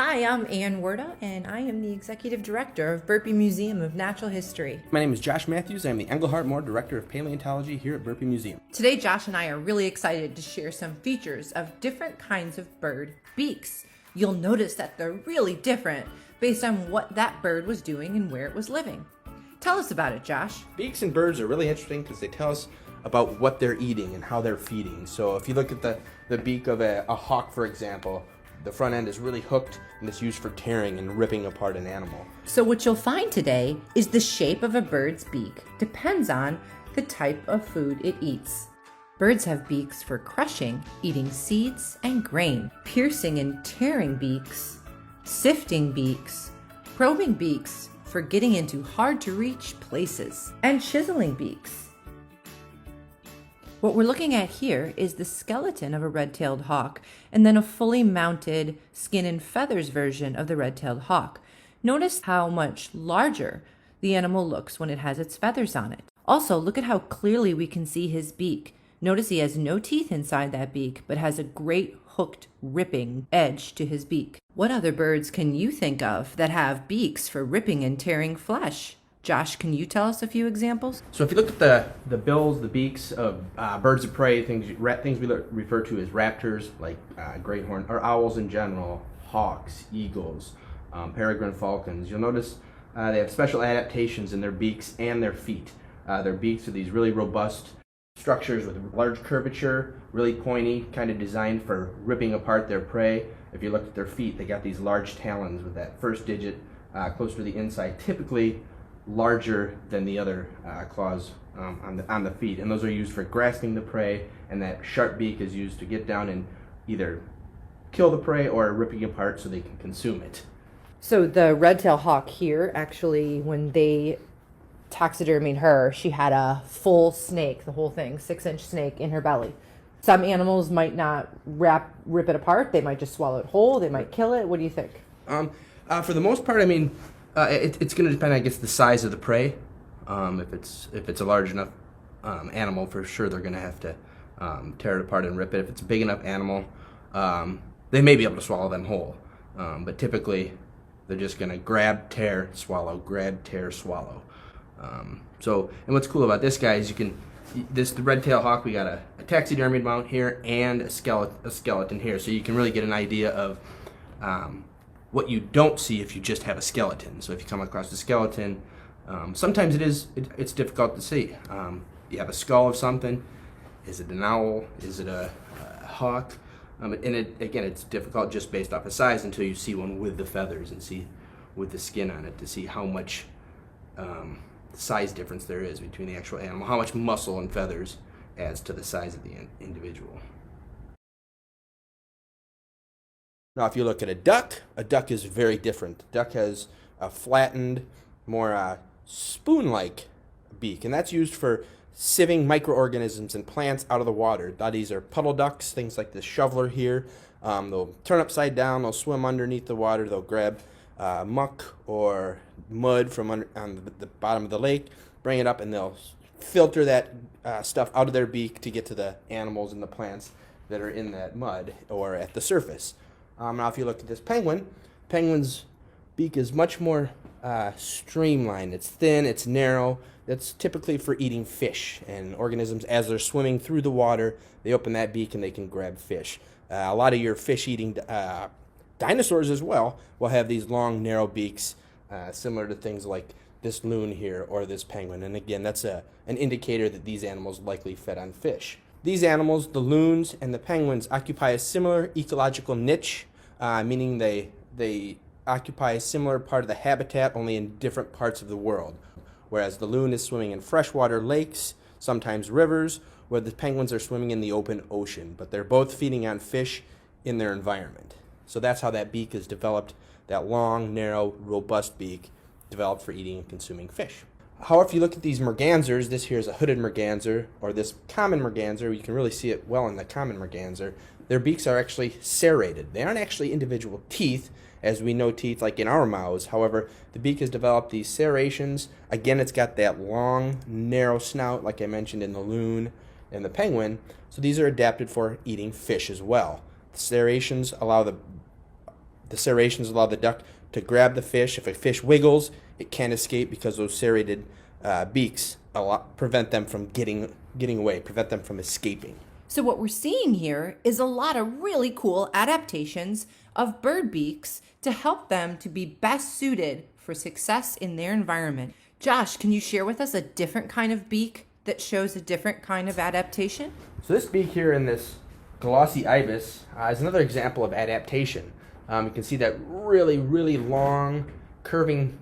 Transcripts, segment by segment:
Hi, I'm Ann Werda, and I am the Executive Director of Burpee Museum of Natural History. My name is Josh Matthews. I'm the Engelhart Moore Director of Paleontology here at Burpee Museum. Today, Josh and I are really excited to share some features of different kinds of bird beaks. You'll notice that they're really different based on what that bird was doing and where it was living. Tell us about it, Josh. Beaks in birds are really interesting because they tell us about what they're eating and how they're feeding. So if you look at the beak of a hawk, for example, the front end is really hooked and it's used for tearing and ripping apart an animal. So what you'll find today is the shape of a bird's beak depends on the type of food it eats. Birds have beaks for crushing, eating seeds and grain, piercing and tearing beaks, sifting beaks, probing beaks for getting into hard-to-reach places, and chiseling beaks. What we're looking at here is the skeleton of a red-tailed hawk, and then a fully mounted skin and feathers version of the red-tailed hawk. Notice how much larger the animal looks when it has its feathers on it. Also, look at how clearly we can see his beak. Notice he has no teeth inside that beak, but has a great hooked, ripping edge to his beak. What other birds can you think of that have beaks for ripping and tearing flesh? Josh, can you tell us a few examples? So if you look at the bills, the beaks of birds of prey, things we refer to as raptors, like great horn, or owls in general, hawks, eagles, peregrine falcons, you'll notice they have special adaptations in their beaks and their feet. Their beaks are these really robust structures with large curvature, really pointy, kind of designed for ripping apart their prey. If you look at their feet, they got these large talons with that first digit closer to the inside, typically larger than the other claws on the feet, and those are used for grasping the prey, and that sharp beak is used to get down and either kill the prey or ripping apart so they can consume it. So the red-tailed hawk here, actually, when they taxidermied her, she had a full snake, the whole thing, 6-inch snake in her belly. Some animals might not rip it apart. They might just swallow it whole. They might kill it. What do you think? For the most part, I mean, it's going to depend, I guess, the size of the prey. If it's a large enough animal, for sure they're going to have to tear it apart and rip it. If it's a big enough animal, they may be able to swallow them whole. But typically, they're just going to grab, tear, swallow, grab, tear, swallow. And what's cool about this guy is the red-tailed hawk, we got a taxidermied mount here and a skeleton here, so you can really get an idea of what you don't see if you just have a skeleton. So if you come across a skeleton, sometimes it's difficult to see. You have a skull of something. Is it an owl? Is it a hawk? Again, it's difficult just based off of size until you see one with the feathers and see with the skin on it to see how much size difference there is between the actual animal, how much muscle and feathers adds to the size of the individual. Now, if you look at a duck is very different. A duck has a flattened, more spoon-like beak, and that's used for sieving microorganisms and plants out of the water. These are puddle ducks, things like this shoveler here. They'll turn upside down, they'll swim underneath the water, they'll grab muck or mud from on the bottom of the lake, bring it up, and they'll filter that stuff out of their beak to get to the animals and the plants that are in that mud or at the surface. Now if you look at this penguin's beak is much more streamlined. It's thin, it's narrow. That's typically for eating fish and organisms. As they're swimming through the water, they open that beak and they can grab fish. A lot of your fish-eating dinosaurs as well will have these long, narrow beaks, similar to things like this loon here or this penguin. And again, that's an indicator that these animals likely fed on fish. These animals, the loons and the penguins, occupy a similar ecological niche, meaning they occupy a similar part of the habitat, only in different parts of the world. Whereas the loon is swimming in freshwater lakes, sometimes rivers, where the penguins are swimming in the open ocean. But they're both feeding on fish in their environment. So that's how that beak is developed, that long, narrow, robust beak developed for eating and consuming fish. However, if you look at these mergansers, this here is a hooded merganser, or this common merganser, you can really see it well in the common merganser, their beaks are actually serrated. They aren't actually individual teeth, as we know teeth like in our mouths. However, the beak has developed these serrations. Again, it's got that long, narrow snout, like I mentioned in the loon and the penguin, so these are adapted for eating fish as well. The serrations allow The serrations allow the duck to grab the fish. If a fish wiggles, it can't escape because those serrated beaks prevent them from getting away, prevent them from escaping. So what we're seeing here is a lot of really cool adaptations of bird beaks to help them to be best suited for success in their environment. Josh, can you share with us a different kind of beak that shows a different kind of adaptation? So this beak here in this Glossy Ibis is another example of adaptation. You can see that really, really long, curving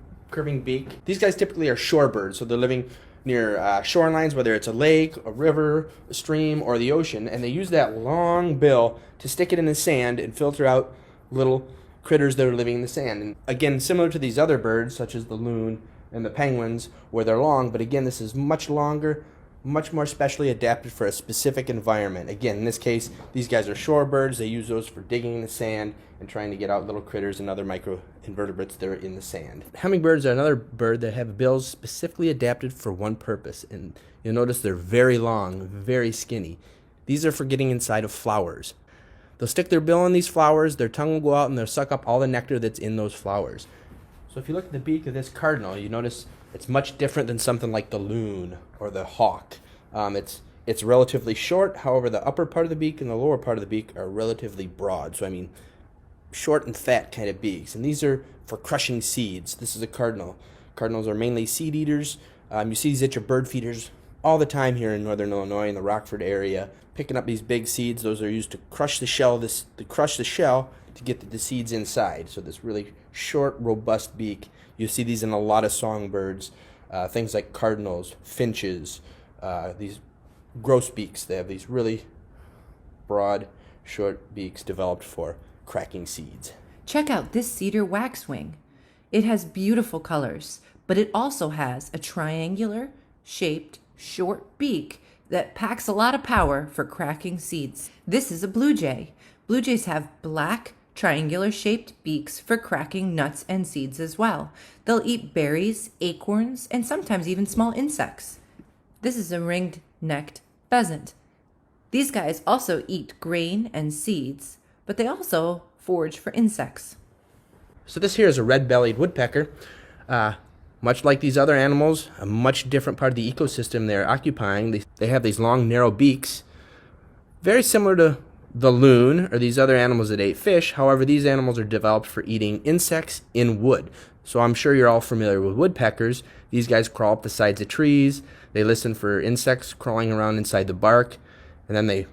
beak. These guys typically are shorebirds, so they're living near shorelines, whether it's a lake, a river, a stream, or the ocean, and they use that long bill to stick it in the sand and filter out little critters that are living in the sand. And again, similar to these other birds, such as the loon and the penguins, where they're long, but again, this is much longer, much more specially adapted for a specific environment. Again, in this case, these guys are shorebirds. They use those for digging in the sand and trying to get out little critters and other microinvertebrates that are in the sand. Hummingbirds are another bird that have bills specifically adapted for one purpose, and you'll notice they're very long, very skinny. These are for getting inside of flowers. They'll stick their bill in these flowers, their tongue will go out, and they'll suck up all the nectar that's in those flowers. So if you look at the beak of this cardinal, you notice it's much different than something like the loon or the hawk. It's relatively short. However, the upper part of the beak and the lower part of the beak are relatively broad. So I mean, short and fat kind of beaks. And these are for crushing seeds. This is a cardinal. Cardinals are mainly seed eaters. You see these at your bird feeders all the time here in northern Illinois in the Rockford area, picking up these big seeds. Those are used to crush the shell. To get the seeds inside. So this really short, robust beak. You see these in a lot of songbirds, things like cardinals, finches, these grosbeaks. They have these really broad, short beaks developed for cracking seeds. Check out this cedar waxwing. It has beautiful colors, but it also has a triangular shaped short beak that packs a lot of power for cracking seeds. This is a blue jay. Blue jays have black, triangular shaped beaks for cracking nuts and seeds as well. They'll eat berries, acorns, and sometimes even small insects. This is a ringed-necked pheasant. These guys also eat grain and seeds, but they also forage for insects. So this here is a red-bellied woodpecker. Much like these other animals, a much different part of the ecosystem they're occupying. They have these long, narrow beaks, very similar to the loon or these other animals that ate fish. However, these animals are developed for eating insects in wood. So I'm sure you're all familiar with woodpeckers. These guys crawl up the sides of trees. They listen for insects crawling around inside the bark, and then they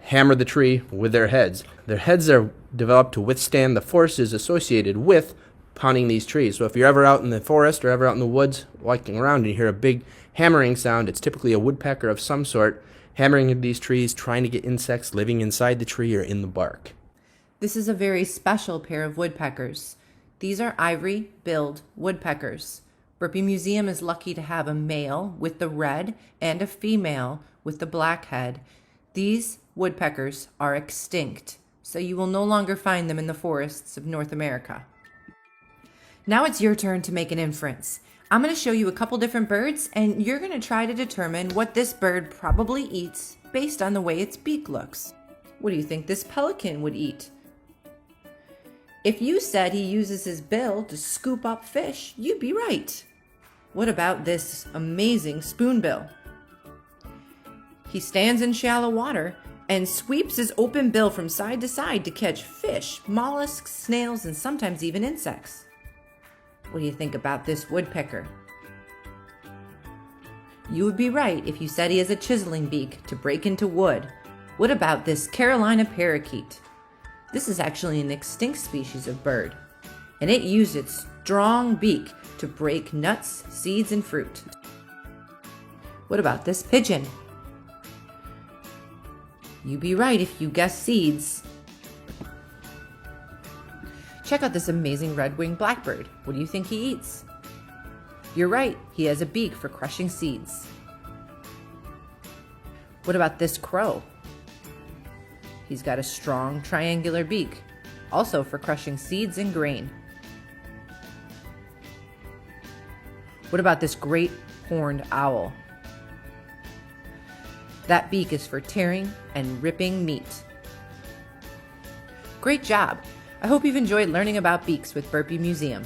hammer the tree with their heads. Their heads are developed to withstand the forces associated with pounding these trees. So if you're ever out in the forest or ever out in the woods walking around and you hear a big hammering sound, it's typically a woodpecker of some sort hammering into these trees, trying to get insects living inside the tree or in the bark. This is a very special pair of woodpeckers. These are ivory-billed woodpeckers. Burpee Museum is lucky to have a male with the red and a female with the black head. These woodpeckers are extinct, so you will no longer find them in the forests of North America. Now it's your turn to make an inference. I'm going to show you a couple different birds, and you're going to try to determine what this bird probably eats based on the way its beak looks. What do you think this pelican would eat? If you said he uses his bill to scoop up fish, you'd be right. What about this amazing spoonbill? He stands in shallow water and sweeps his open bill from side to side to catch fish, mollusks, snails, and sometimes even insects. What do you think about this woodpecker? You would be right if you said he has a chiseling beak to break into wood. What about this Carolina parakeet? This is actually an extinct species of bird, and it used its strong beak to break nuts, seeds, and fruit. What about this pigeon? You'd be right if you guessed seeds. Check out this amazing red-winged blackbird. What do you think he eats? You're right, he has a beak for crushing seeds. What about this crow? He's got a strong triangular beak, also for crushing seeds and grain. What about this great horned owl? That beak is for tearing and ripping meat. Great job! I hope you've enjoyed learning about beaks with Burpee Museum.